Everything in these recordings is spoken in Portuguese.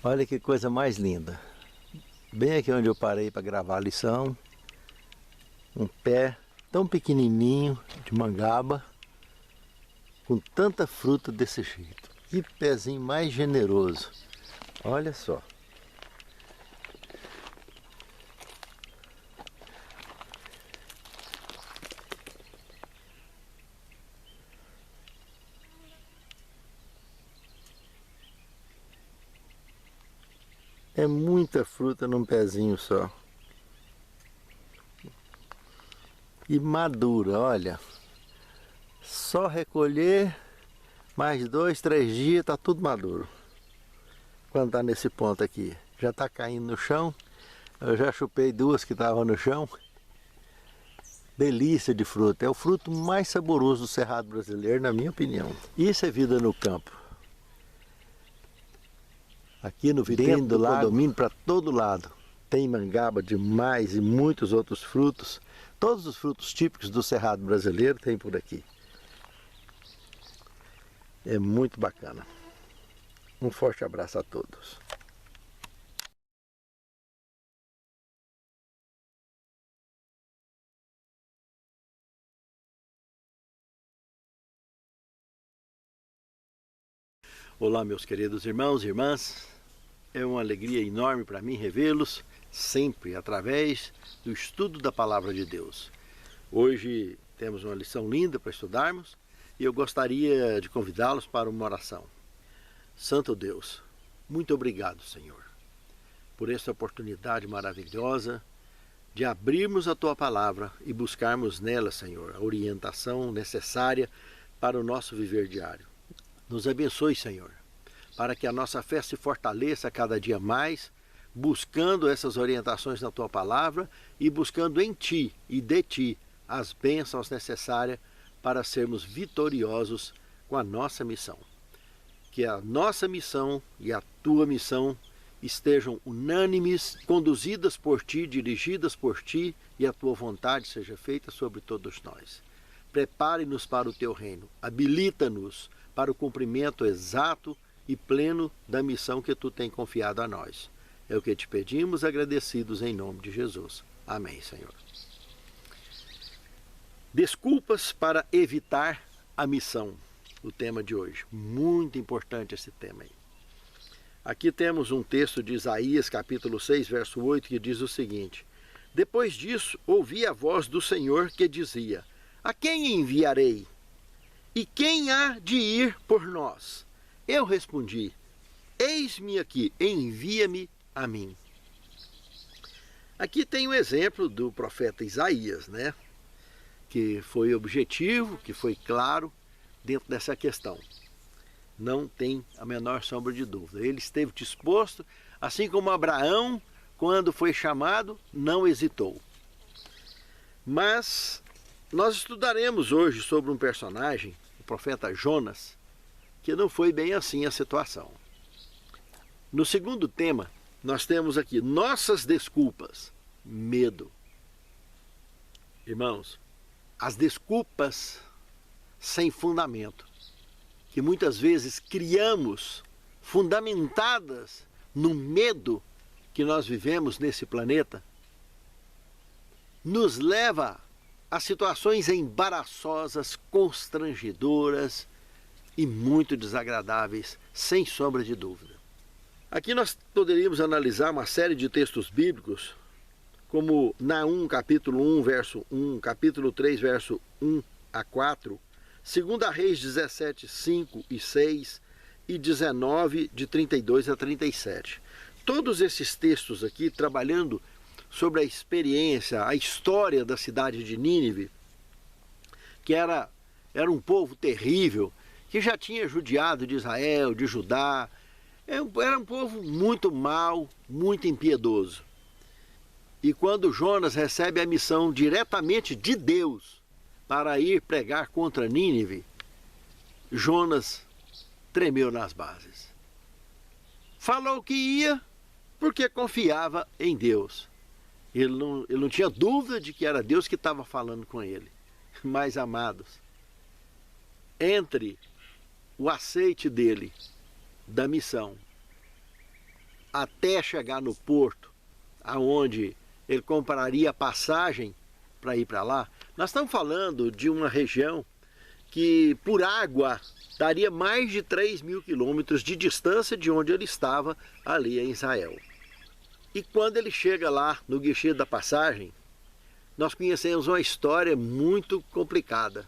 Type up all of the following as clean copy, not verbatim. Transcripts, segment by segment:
Olha que coisa mais linda. Bem aqui onde eu parei para gravar a lição. Um pé tão pequenininho de mangaba, com tanta fruta desse jeito. Que pezinho mais generoso. Olha só. É muita fruta num pezinho só. E madura, olha. Só recolher, mais 2, 3 dias, tá tudo maduro. Quando tá nesse ponto aqui, já tá caindo no chão. Eu já chupei 2 que estavam no chão. Delícia de fruta, é o fruto mais saboroso do Cerrado brasileiro, na minha opinião. Isso é vida no campo. Aqui no vitrine do condomínio, para todo lado, tem mangaba demais e muitos outros frutos. Todos os frutos típicos do Cerrado brasileiro tem por aqui. É muito bacana. Um forte abraço a todos. Olá, meus queridos irmãos e irmãs. É uma alegria enorme para mim revê-los, sempre através do estudo da Palavra de Deus. Hoje temos uma lição linda para estudarmos e eu gostaria de convidá-los para uma oração. Santo Deus, muito obrigado, Senhor, por esta oportunidade maravilhosa de abrirmos a Tua Palavra e buscarmos nela, Senhor, a orientação necessária para o nosso viver diário. Nos abençoe, Senhor, para que a nossa fé se fortaleça cada dia mais, buscando essas orientações na Tua Palavra e buscando em Ti e de Ti as bênçãos necessárias para sermos vitoriosos com a nossa missão. Que a nossa missão e a Tua missão estejam unânimes, conduzidas por Ti, dirigidas por Ti, e a Tua vontade seja feita sobre todos nós. Prepare-nos para o Teu reino, habilita-nos para o cumprimento exato e pleno da missão que Tu tem confiado a nós. É o que te pedimos, agradecidos em nome de Jesus. Amém, Senhor. Desculpas para evitar a missão, o tema de hoje. Muito importante esse tema aí. Aqui temos um texto de Isaías, capítulo 6, verso 8, que diz o seguinte: Depois disso, ouvi a voz do Senhor que dizia: A quem enviarei? E quem há de ir por nós? Eu respondi: Eis-me aqui, envia-me a mim. Aqui tem um exemplo do profeta Isaías, né? Que foi objetivo, que foi claro dentro dessa questão. Não tem a menor sombra de dúvida. Ele esteve disposto, assim como Abraão, quando foi chamado, não hesitou. Mas nós estudaremos hoje sobre um personagem, o profeta Jonas, que não foi bem assim a situação. No segundo tema, nós temos aqui nossas desculpas, medo. Irmãos, as desculpas sem fundamento, que muitas vezes criamos, fundamentadas no medo que nós vivemos nesse planeta, nos leva a situações embaraçosas, constrangedoras e muito desagradáveis, sem sombra de dúvida. Aqui nós poderíamos analisar uma série de textos bíblicos, como Naum, capítulo 1, verso 1, capítulo 3, verso 1 a 4, 2 Reis 17, 5 e 6 e 19, de 32 a 37. Todos esses textos aqui trabalhando sobre a experiência, a história da cidade de Nínive, que era um povo terrível, que já tinha judiado de Israel, de Judá. Era um povo muito mau, muito impiedoso. E quando Jonas recebe a missão diretamente de Deus para ir pregar contra Nínive, Jonas tremeu nas bases. Falou que ia porque confiava em Deus. Ele não tinha dúvida de que era Deus que estava falando com ele. Mas, amados, entre o aceite dele da missão até chegar no porto, aonde ele compraria a passagem para ir para lá, nós estamos falando de uma região que por água daria mais de 3.000 quilômetros de distância de onde ele estava ali em Israel. E quando ele chega lá no guichê da passagem, nós conhecemos uma história muito complicada.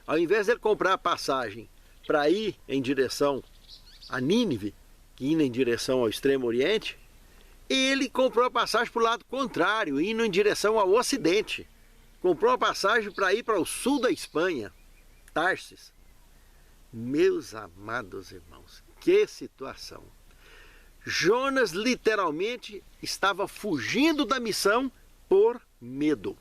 Ao invés de ele comprar a passagem para ir em direção a Nínive, indo em direção ao Extremo Oriente, ele comprou a passagem para o lado contrário, indo em direção ao Ocidente. Comprou a passagem para ir para o sul da Espanha, Tarsis. Meus amados irmãos, que situação! Jonas literalmente estava fugindo da missão por medo.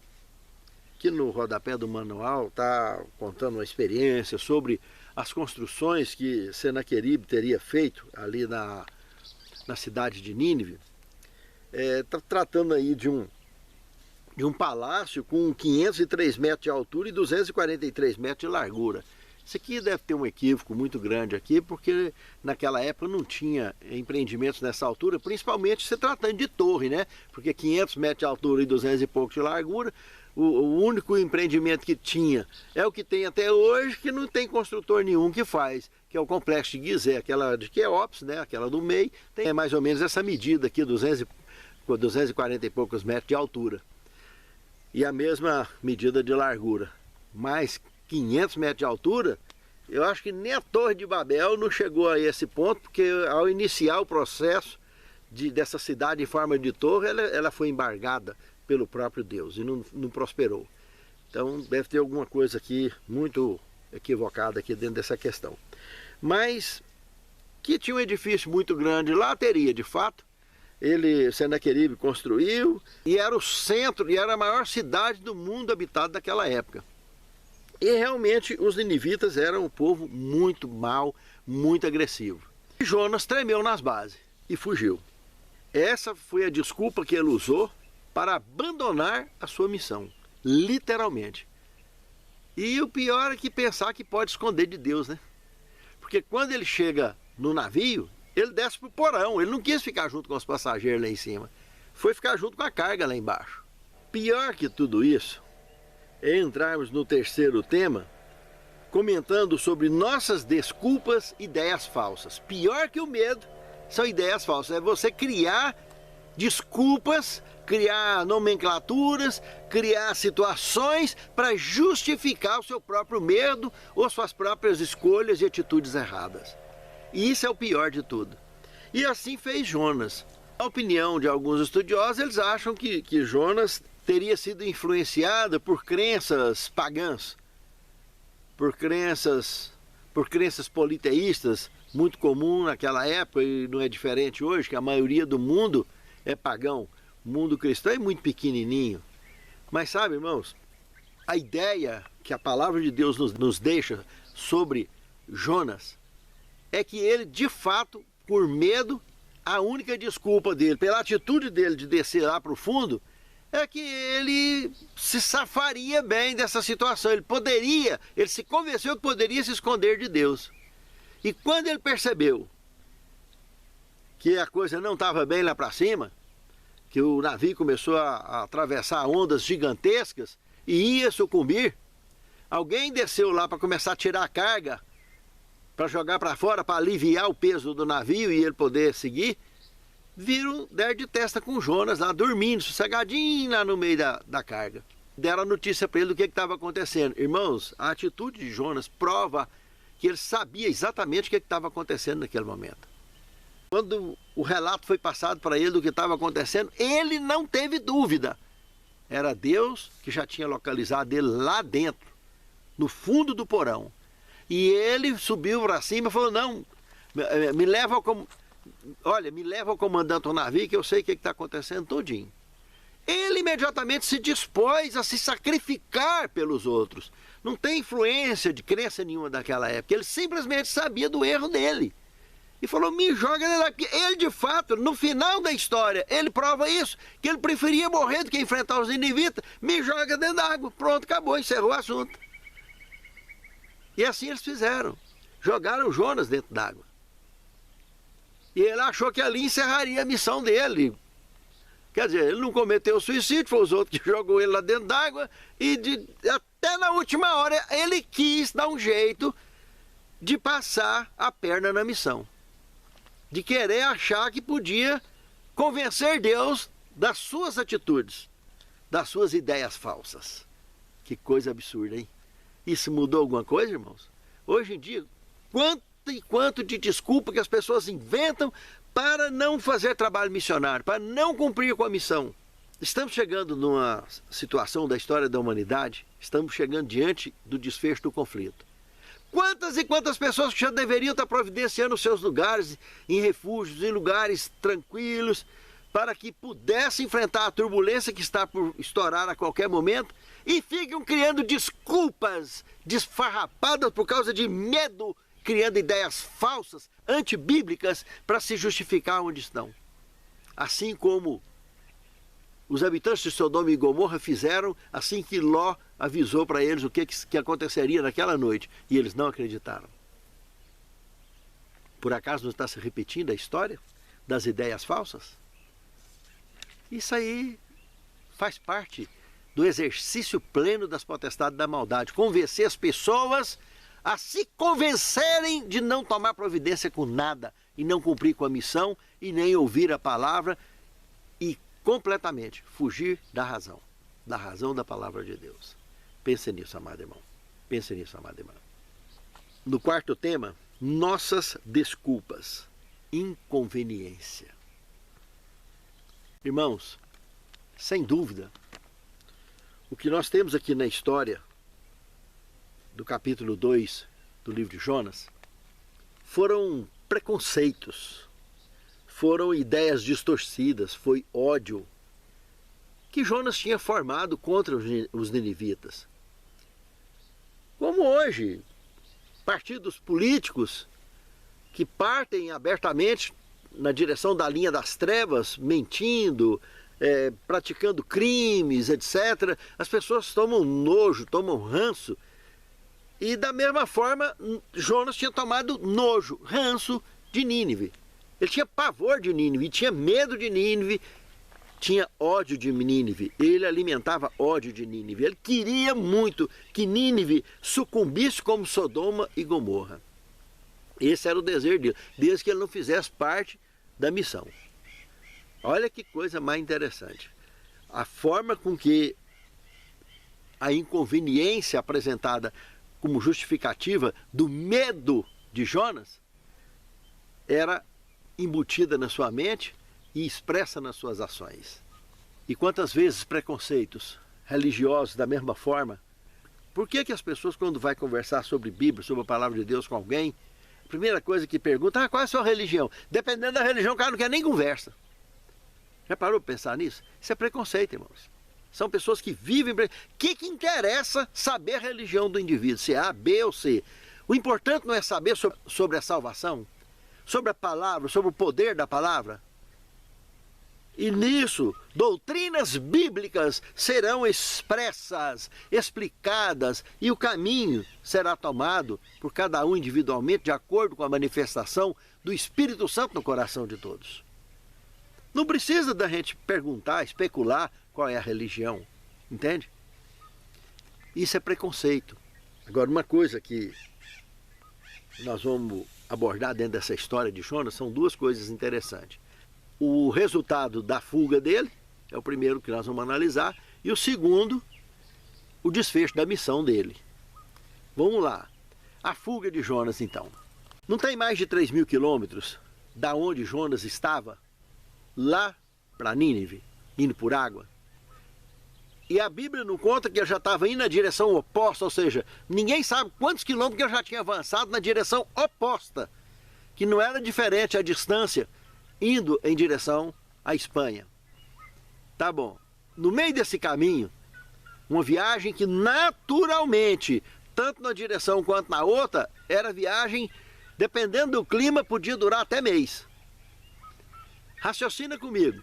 Aqui no rodapé do manual está contando uma experiência sobre as construções que Senaqueribe teria feito ali na cidade de Nínive. Está tratando aí de um palácio com 503 metros de altura e 243 metros de largura. Isso aqui deve ter um equívoco muito grande aqui, porque naquela época não tinha empreendimentos nessa altura, principalmente se tratando de torre, né? Porque 500 metros de altura e 200 e pouco de largura, o único empreendimento que tinha é o que tem até hoje, que não tem construtor nenhum que faz, que é o complexo de Gizé, aquela de Quéops, né? Aquela do MEI, tem mais ou menos essa medida aqui, 240 e poucos metros de altura. E a mesma medida de largura, mais 500 metros de altura. Eu acho que nem a Torre de Babel não chegou a esse ponto, porque ao iniciar o processo dessa cidade em forma de torre, ela foi embargada pelo próprio Deus e não prosperou. Então deve ter alguma coisa aqui muito equivocada aqui dentro dessa questão. Mas que tinha um edifício muito grande lá, teria de fato. Senaqueribe construiu e era o centro, e era a maior cidade do mundo habitado daquela época. E realmente os ninivitas eram um povo muito mau, muito agressivo. E Jonas tremeu nas bases e fugiu. Essa foi a desculpa que ele usou para abandonar a sua missão, literalmente. E o pior é que pensar que pode esconder de Deus, né? Porque quando ele chega no navio, ele desce para o porão, ele não quis ficar junto com os passageiros lá em cima, foi ficar junto com a carga lá embaixo. Pior que tudo isso é entrarmos no terceiro tema, comentando sobre nossas desculpas e ideias falsas. Pior que o medo são ideias falsas, é você criar desculpas, criar nomenclaturas, criar situações para justificar o seu próprio medo ou suas próprias escolhas e atitudes erradas. E isso é o pior de tudo. E assim fez Jonas. Na opinião de alguns estudiosos, eles acham que Jonas teria sido influenciado por crenças pagãs, por crenças politeístas, muito comum naquela época e não é diferente hoje, que a maioria do mundo é pagão. O mundo cristão é muito pequenininho. Mas sabe, irmãos, a ideia que a palavra de Deus nos deixa sobre Jonas é que ele, de fato, por medo, a única desculpa dele, pela atitude dele de descer lá para o fundo, é que ele se safaria bem dessa situação. Ele se convenceu que poderia se esconder de Deus. E quando ele percebeu que a coisa não estava bem lá para cima, que o navio começou a atravessar ondas gigantescas e ia sucumbir, alguém desceu lá para começar a tirar a carga, para jogar para fora, para aliviar o peso do navio e ele poder seguir. Deram de testa com Jonas lá, dormindo, sossegadinho lá no meio da carga. Deram a notícia para ele do que estava acontecendo. Irmãos, a atitude de Jonas prova que ele sabia exatamente o que estava acontecendo naquele momento. Quando o relato foi passado para ele do que estava acontecendo, ele não teve dúvida. Era Deus que já tinha localizado ele lá dentro, no fundo do porão. E ele subiu para cima e falou, não, me leva ao comandante do navio que eu sei o que está acontecendo todinho. Ele imediatamente se dispôs a se sacrificar pelos outros. Não tem influência de crença nenhuma daquela época. Ele simplesmente sabia do erro dele. E falou, me joga daqui. Ele, de fato, no final da história, ele prova isso, que ele preferia morrer do que enfrentar os ninivitas. Me joga dentro d'água. Pronto, acabou, encerrou o assunto. E assim eles fizeram. Jogaram Jonas dentro d'água. E ele achou que ali encerraria a missão dele. Quer dizer, ele não cometeu suicídio, foi os outros que jogou ele lá dentro d'água. E até na última hora ele quis dar um jeito de passar a perna na missão. De querer achar que podia convencer Deus das suas atitudes, das suas ideias falsas. Que coisa absurda, hein? Isso mudou alguma coisa, irmãos? Hoje em dia, quanto e quanto de desculpa que as pessoas inventam para não fazer trabalho missionário, para não cumprir com a missão. Estamos chegando numa situação da história da humanidade, estamos chegando diante do desfecho do conflito. Quantas e quantas pessoas que já deveriam estar providenciando os seus lugares, em refúgios, em lugares tranquilos, para que pudessem enfrentar a turbulência que está por estourar a qualquer momento, e ficam criando desculpas desfarrapadas por causa de medo, criando ideias falsas, antibíblicas, para se justificar onde estão. Assim como os habitantes de Sodoma e Gomorra fizeram assim que Ló avisou para eles o que aconteceria naquela noite, e eles não acreditaram. Por acaso não está se repetindo a história das ideias falsas? Isso aí faz parte do exercício pleno das potestades da maldade, convencer as pessoas a se convencerem de não tomar providência com nada e não cumprir com a missão e nem ouvir a palavra e completamente fugir da razão da palavra de Deus. Pense nisso, amado irmão. Pense nisso, amada irmã. No quarto tema, nossas desculpas, inconveniência. Irmãos, sem dúvida, o que nós temos aqui na história do capítulo 2 do livro de Jonas foram preconceitos, foram ideias distorcidas, foi ódio que Jonas tinha formado contra os ninivitas. Como hoje, partidos políticos que partem abertamente na direção da linha das trevas, mentindo, praticando crimes, etc. As pessoas tomam nojo, tomam ranço. E da mesma forma, Jonas tinha tomado nojo, ranço de Nínive. Ele tinha pavor de Nínive, tinha medo de Nínive, tinha ódio de Nínive. Ele alimentava ódio de Nínive. Ele queria muito que Nínive sucumbisse como Sodoma e Gomorra. Esse era o desejo dele, desde que ele não fizesse parte da missão. Olha que coisa mais interessante. A forma com que a inconveniência apresentada como justificativa do medo de Jonas era embutida na sua mente e expressa nas suas ações. E quantas vezes preconceitos religiosos da mesma forma? Por que as pessoas, quando vai conversar sobre Bíblia, sobre a palavra de Deus com alguém, a primeira coisa que pergunta, qual é a sua religião? Dependendo da religião, o cara não quer nem conversa. Já parou para pensar nisso? Isso é preconceito, irmãos. São pessoas que vivem... O que interessa saber a religião do indivíduo? Se é A, B ou C? O importante não é saber sobre a salvação, sobre a palavra, sobre o poder da palavra. E nisso, doutrinas bíblicas serão expressas, explicadas, e o caminho será tomado por cada um individualmente, de acordo com a manifestação do Espírito Santo no coração de todos. Não precisa da gente perguntar, especular qual é a religião, entende? Isso é preconceito. Agora, uma coisa que nós vamos abordar dentro dessa história de Jonas são duas coisas interessantes. O resultado da fuga dele, é o primeiro que nós vamos analisar, e o segundo, o desfecho da missão dele. Vamos lá. A fuga de Jonas, então. Não tem mais de 3.000 quilômetros da onde Jonas estava, lá para Nínive, indo por água. E a Bíblia não conta que ele já estava indo na direção oposta, ou seja, ninguém sabe quantos quilômetros que ele já tinha avançado na direção oposta, que não era diferente a distância indo em direção à Espanha. Tá bom. No meio desse caminho, uma viagem que naturalmente, tanto na direção quanto na outra, era viagem, dependendo do clima, podia durar até mês. Raciocina comigo.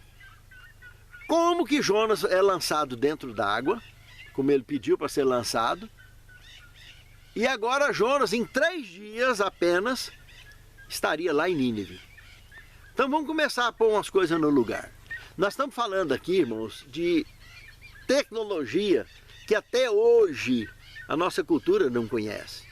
Como que Jonas é lançado dentro d'água, como ele pediu para ser lançado, e agora Jonas, em 3 dias apenas, estaria lá em Nínive. Então vamos começar a pôr umas coisas no lugar. Nós estamos falando aqui, irmãos, de tecnologia que até hoje a nossa cultura não conhece.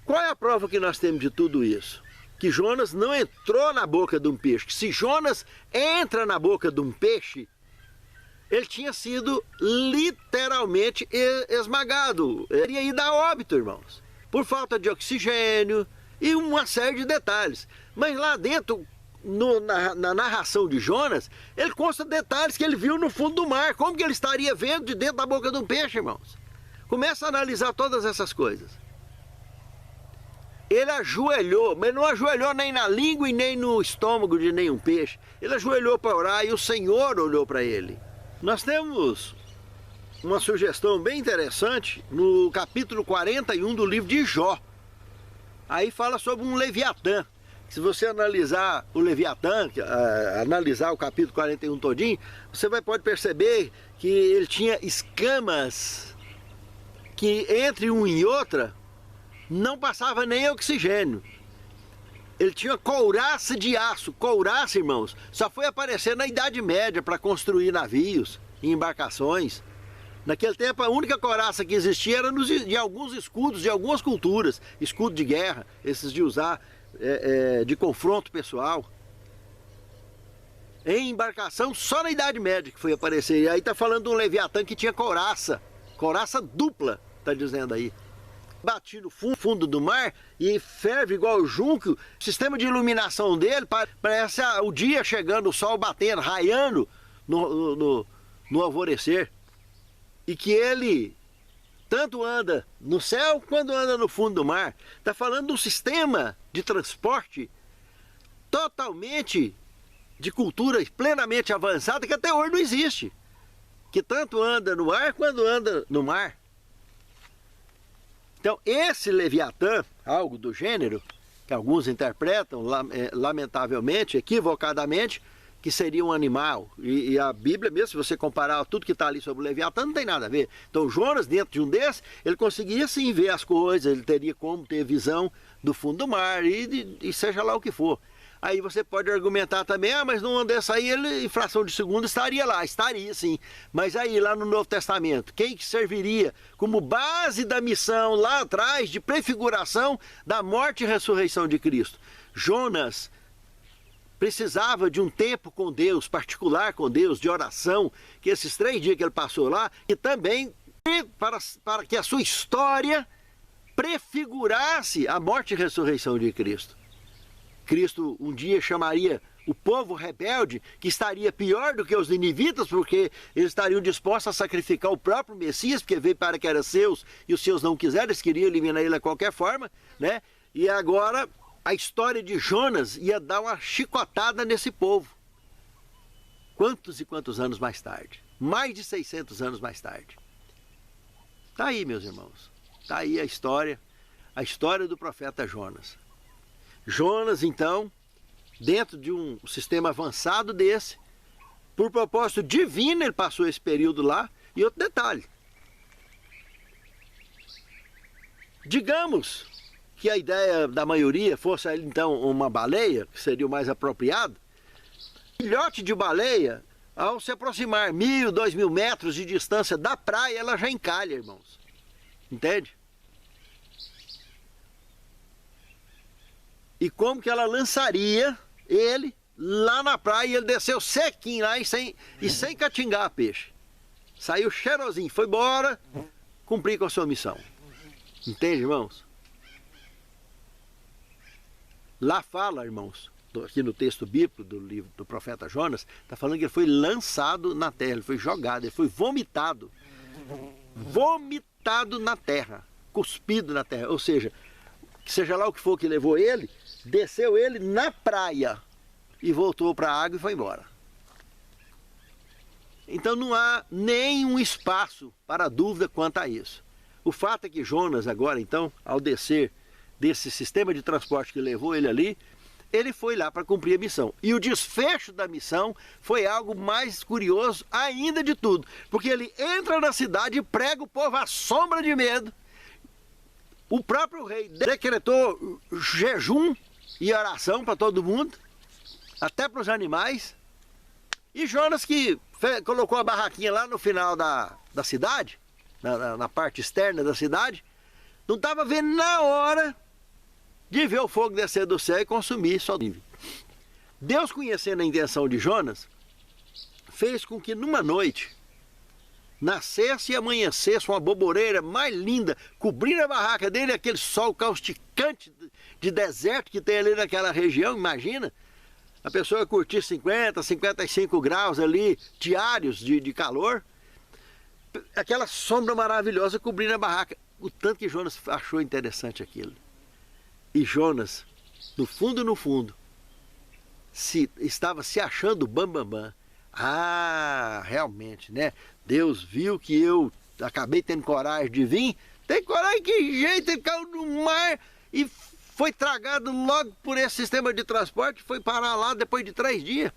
Qual é a prova que nós temos de tudo isso? Que Jonas não entrou na boca de um peixe. Se Jonas entra na boca de um peixe, ele tinha sido literalmente esmagado. Ele ia dar óbito, irmãos, por falta de oxigênio e uma série de detalhes. Mas lá dentro, na narração de Jonas, ele consta detalhes que ele viu no fundo do mar. Como que ele estaria vendo de dentro da boca de um peixe, irmãos? Começa a analisar todas essas coisas. Ele ajoelhou, mas não ajoelhou nem na língua e nem no estômago de nenhum peixe. Ele ajoelhou para orar e o Senhor olhou para ele. Nós temos uma sugestão bem interessante no capítulo 41 do livro de Jó. Aí fala sobre um Leviatã. Se você analisar o Leviatã, analisar o capítulo 41 todinho, você pode perceber que ele tinha escamas que entre uma e outra não passava nem oxigênio. Ele tinha couraça de aço. Couraça, irmãos, só foi aparecer na Idade Média para construir navios e embarcações. Naquele tempo a única couraça que existia era de alguns escudos de algumas culturas. Escudo de guerra, esses de usar de confronto pessoal. Em embarcação só na Idade Média que foi aparecer. E aí está falando de um Leviatã que tinha couraça. Couraça dupla, está dizendo aí. Bati no fundo do mar e ferve igual o junco. O sistema de iluminação dele parece o dia chegando, o sol batendo, raiando no alvorecer. E que ele tanto anda no céu quanto anda no fundo do mar. Está falando de um sistema de transporte totalmente de cultura plenamente avançada que até hoje não existe. Que tanto anda no ar quanto anda no mar. Então, esse Leviatã, algo do gênero, que alguns interpretam, lamentavelmente, equivocadamente, que seria um animal. E a Bíblia mesmo, se você comparar tudo que está ali sobre o Leviatã, não tem nada a ver. Então, Jonas, dentro de um desses, ele conseguia sim ver as coisas, ele teria como ter visão do fundo do mar e seja lá o que for. Aí você pode argumentar também, mas numa dessa aí, ele, em fração de segundo, estaria lá. Estaria sim. Mas aí, lá no Novo Testamento, quem que serviria como base da missão lá atrás, de prefiguração da morte e ressurreição de Cristo? Jonas precisava de um tempo com Deus, particular com Deus, de oração, que esses 3 dias que ele passou lá, e também para que a sua história prefigurasse a morte e ressurreição de Cristo. Cristo um dia chamaria o povo rebelde, que estaria pior do que os ninivitas, porque eles estariam dispostos a sacrificar o próprio Messias, porque veio para que era seus e os seus não quiseram, eles queriam eliminar ele de qualquer forma, né? E agora a história de Jonas ia dar uma chicotada nesse povo. Quantos e quantos anos mais tarde? Mais de 600 anos mais tarde. Está aí, meus irmãos. Está aí a história do profeta Jonas. Jonas, então, dentro de um sistema avançado desse, por propósito divino, ele passou esse período lá. E outro detalhe. Digamos que a ideia da maioria fosse, então, uma baleia, que seria o mais apropriado. Filhote de baleia, ao se aproximar 1.000, 2.000 metros de distância da praia, ela já encalha, irmãos. Entende? E como que ela lançaria ele lá na praia, e ele desceu sequinho lá e sem catingar peixe. Saiu cheirosinho, foi embora, cumprir com a sua missão. Entende, irmãos? Lá fala, irmãos, aqui no texto bíblico do livro do profeta Jonas, está falando que ele foi lançado na terra, ele foi jogado, ele foi vomitado. Vomitado na terra, cuspido na terra. Ou seja, que seja lá o que for que levou ele, desceu ele na praia e voltou para a água e foi embora. Então não há nenhum espaço para dúvida quanto a isso. O fato é que Jonas agora, então, ao descer desse sistema de transporte que levou ele ali, ele foi lá para cumprir a missão. E o desfecho da missão foi algo mais curioso ainda de tudo, porque ele entra na cidade e prega o povo à sombra de medo. O próprio rei decretou jejum e oração para todo mundo, até para os animais. E Jonas que colocou a barraquinha lá no final da cidade, na parte externa da cidade, não estava vendo na hora de ver o fogo descer do céu e consumir só. Deus, conhecendo a intenção de Jonas, fez com que numa noite nascesse e amanhecesse uma boboreira mais linda, cobrindo a barraca dele, aquele sol causticante de deserto que tem ali naquela região. Imagina, a pessoa curtir 50, 55 graus ali, diários de calor, aquela sombra maravilhosa cobrindo a barraca. O tanto que Jonas achou interessante aquilo. E Jonas, no fundo, estava se achando bambambam. Ah, realmente, né? Deus viu que eu acabei tendo coragem de vir. Tem coragem, que jeito? Ele caiu no mar e foi tragado logo por esse sistema de transporte. Foi parar lá depois de 3 dias.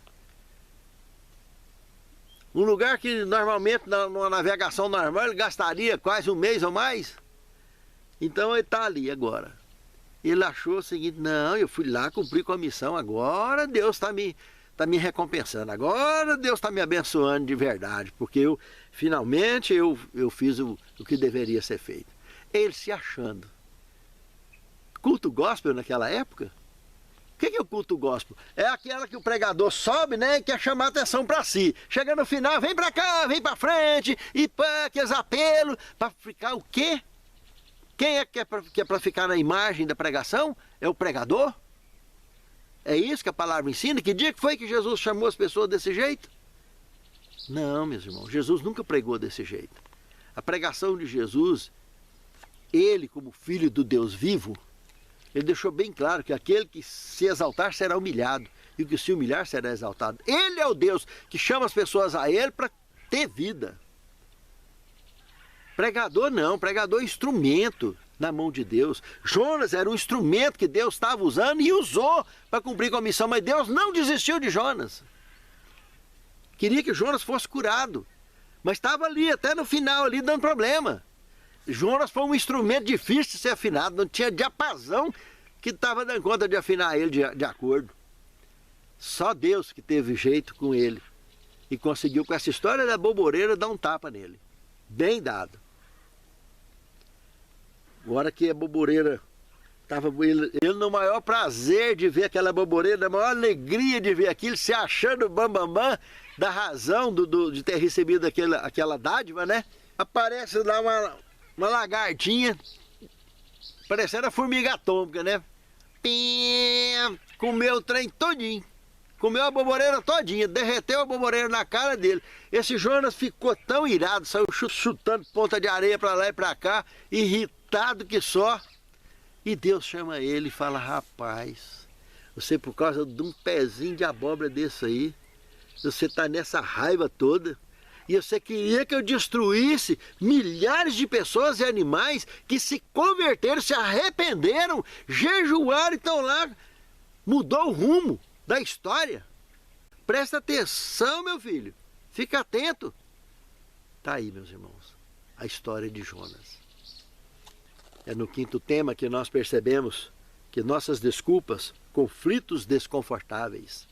Um lugar que normalmente numa navegação normal ele gastaria quase um mês ou mais. Então ele está ali agora. Ele achou o seguinte: não, eu fui lá cumprir com a missão, agora Deus está me recompensando, agora Deus está me abençoando de verdade, porque finalmente eu fiz o que deveria ser feito. Ele se achando. Culto gospel naquela época? O que é o culto gospel? É aquela que o pregador sobe, né, e quer chamar a atenção para si. Chega no final, vem para cá, vem para frente, e pá, aqueles apelos, para ficar o quê? Quem é que é para ficar na imagem da pregação? É o pregador? É isso que a palavra ensina? Que dia que foi que Jesus chamou as pessoas desse jeito? Não, meus irmãos, Jesus nunca pregou desse jeito. A pregação de Jesus, ele como filho do Deus vivo, ele deixou bem claro que aquele que se exaltar será humilhado, e o que se humilhar será exaltado. Ele é o Deus que chama as pessoas a ele para ter vida. Pregador não, pregador é instrumento na mão de Deus. Jonas era um instrumento que Deus estava usando e usou para cumprir com a missão, mas Deus não desistiu de Jonas. Queria que Jonas fosse curado, mas estava ali até no final ali dando problema. Jonas foi um instrumento difícil de ser afinado, não tinha diapasão que estava dando conta de afinar ele de acordo. Só Deus que teve jeito com ele e conseguiu, com essa história da boboreira, dar um tapa nele. Bem dado. Agora que a boboreira estava ele no maior prazer de ver aquela boboreira, na maior alegria de ver aquilo, se achando bambambam da razão de ter recebido aquela dádiva, né? Aparece lá uma lagartinha, parecendo a formiga atômica, né? Pim, comeu o trem todinho. Comeu a boboreira todinha, derreteu a boboreira na cara dele. Esse Jonas ficou tão irado, saiu chutando ponta de areia para lá e para cá, irritado que só. E Deus chama ele e fala: rapaz, você por causa de um pezinho de abóbora desse aí, você está nessa raiva toda, e você queria que eu destruísse milhares de pessoas e animais que se converteram, se arrependeram, jejuaram e estão lá, mudou o rumo da história. Presta atenção, meu filho, fica atento. Tá aí, meus irmãos, a história de Jonas. É no 5º tema que nós percebemos que nossas desculpas, conflitos desconfortáveis,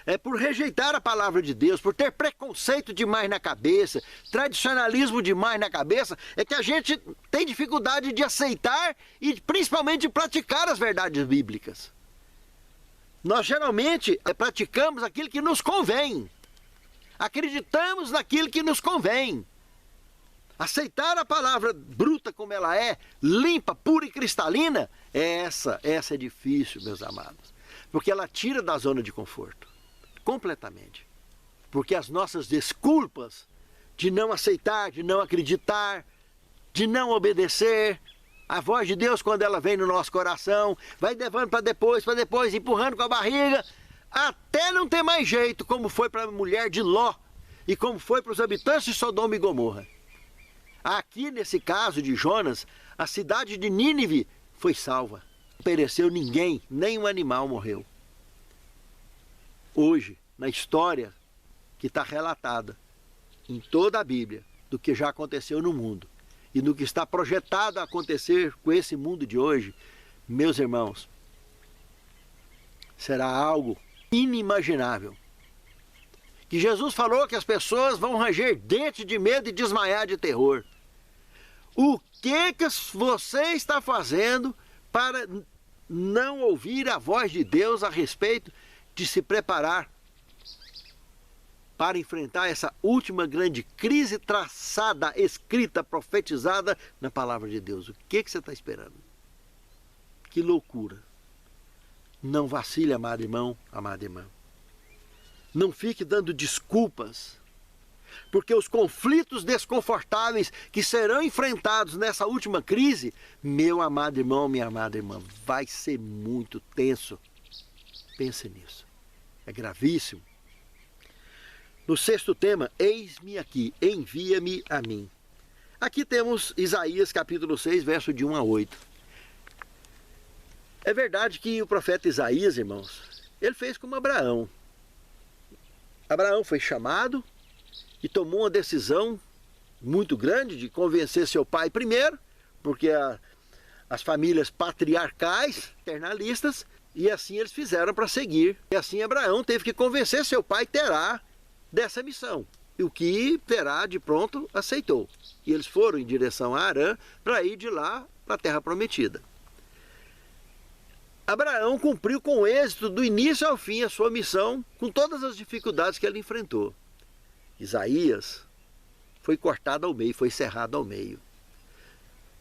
é por rejeitar a palavra de Deus, por ter preconceito demais na cabeça, tradicionalismo demais na cabeça, é que a gente tem dificuldade de aceitar e principalmente de praticar as verdades bíblicas. Nós geralmente praticamos aquilo que nos convém, acreditamos naquilo que nos convém. Aceitar a palavra bruta como ela é, limpa, pura e cristalina, essa é difícil, meus amados, porque ela tira da zona de conforto, completamente. Porque as nossas desculpas de não aceitar, de não acreditar, de não obedecer, a voz de Deus, quando ela vem no nosso coração, vai levando para depois, empurrando com a barriga, até não ter mais jeito, como foi para a mulher de Ló e como foi para os habitantes de Sodoma e Gomorra. Aqui, nesse caso de Jonas, a cidade de Nínive foi salva. Não pereceu ninguém, nem um animal morreu. Hoje, na história que está relatada em toda a Bíblia, do que já aconteceu no mundo, e no que está projetado a acontecer com esse mundo de hoje, meus irmãos, será algo inimaginável. Que Jesus falou que as pessoas vão ranger dentes de medo e desmaiar de terror. O que você está fazendo para não ouvir a voz de Deus a respeito de se preparar para enfrentar essa última grande crise traçada, escrita, profetizada na palavra de Deus? O que você está esperando? Que loucura! Não vacile, amado irmão, amada irmã. Não fique dando desculpas, porque os conflitos desconfortáveis que serão enfrentados nessa última crise, meu amado irmão, minha amada irmã, vai ser muito tenso. Pense nisso. É gravíssimo. No sexto tema, eis-me aqui, envia-me a mim. Aqui temos Isaías capítulo 6, verso de 1 a 8. É verdade que o profeta Isaías, irmãos, ele fez como Abraão. Abraão foi chamado e tomou uma decisão muito grande de convencer seu pai primeiro, porque as famílias patriarcais, paternalistas, e assim eles fizeram para seguir. E assim Abraão teve que convencer seu pai Terá dessa missão. E o que Terá de pronto aceitou. E eles foram em direção a Harã para ir de lá para a terra prometida. Abraão cumpriu com êxito do início ao fim a sua missão, com todas as dificuldades que ele enfrentou. Isaías foi cortado ao meio, foi cerrado ao meio.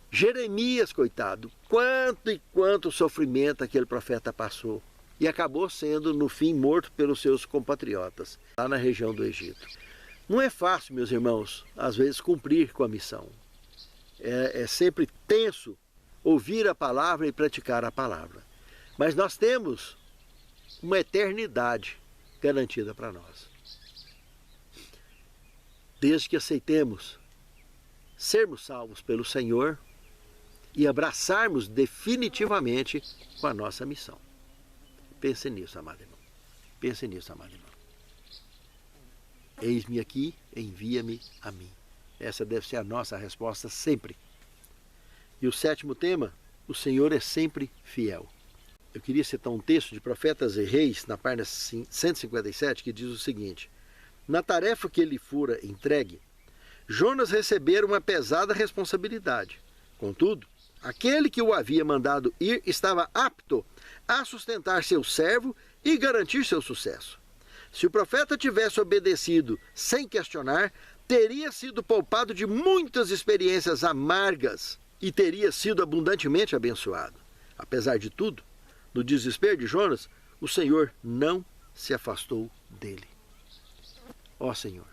Jeremias, coitado, quanto e quanto sofrimento aquele profeta passou. E acabou sendo, no fim, morto pelos seus compatriotas, lá na região do Egito. Não é fácil, meus irmãos, às vezes cumprir com a missão. É sempre tenso ouvir a palavra e praticar a palavra. Mas nós temos uma eternidade garantida para nós. Desde que aceitemos sermos salvos pelo Senhor e abraçarmos definitivamente com a nossa missão. Pense nisso, amado irmão. Pense nisso, amado irmão. Eis-me aqui, envia-me a mim. Essa deve ser a nossa resposta sempre. E o sétimo tema, o Senhor é sempre fiel. Eu queria citar um texto de Profetas e Reis, na página 157, que diz o seguinte: na tarefa que lhe fora entregue, Jonas recebera uma pesada responsabilidade. Contudo, aquele que o havia mandado ir estava apto a sustentar seu servo e garantir seu sucesso. Se o profeta tivesse obedecido sem questionar, teria sido poupado de muitas experiências amargas e teria sido abundantemente abençoado. Apesar de tudo, no desespero de Jonas, o Senhor não se afastou dele. Ó Senhor,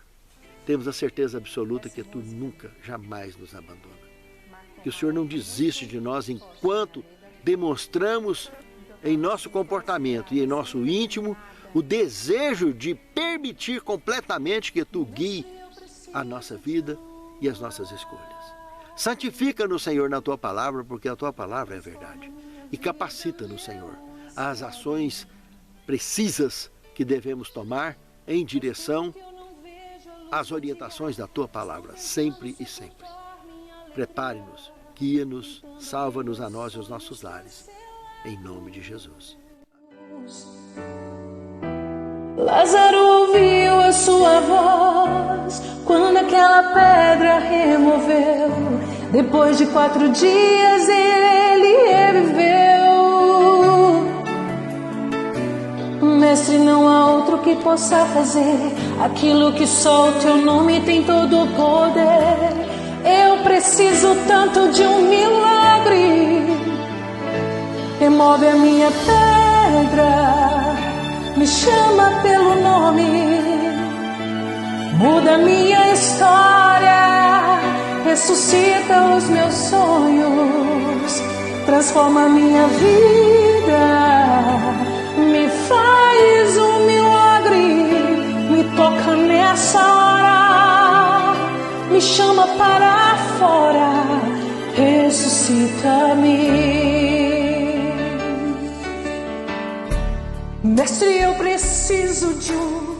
temos a certeza absoluta que Tu nunca, jamais nos abandona. Que o Senhor não desiste de nós enquanto demonstramos em nosso comportamento e em nosso íntimo o desejo de permitir completamente que Tu guie a nossa vida e as nossas escolhas. Santifica-nos, Senhor, na Tua palavra, porque a Tua palavra é verdade. E capacita-nos, Senhor, às ações precisas que devemos tomar em direção às orientações da Tua palavra, sempre e sempre. Prepare-nos, guia-nos, salva-nos a nós e aos nossos lares. Em nome de Jesus. Lázaro ouviu a sua voz quando aquela pedra removeu. Depois de 4 dias ele reviveu. Mestre, não há outro que possa fazer aquilo que só o Teu nome tem todo o poder. Eu preciso tanto de um milagre. Remove a minha pedra, me chama pelo nome, muda minha história, ressuscita os meus sonhos, transforma minha vida, me faz um milagre, me toca nessa hora, me chama para fora, ressuscita-me. Mestre, eu preciso de um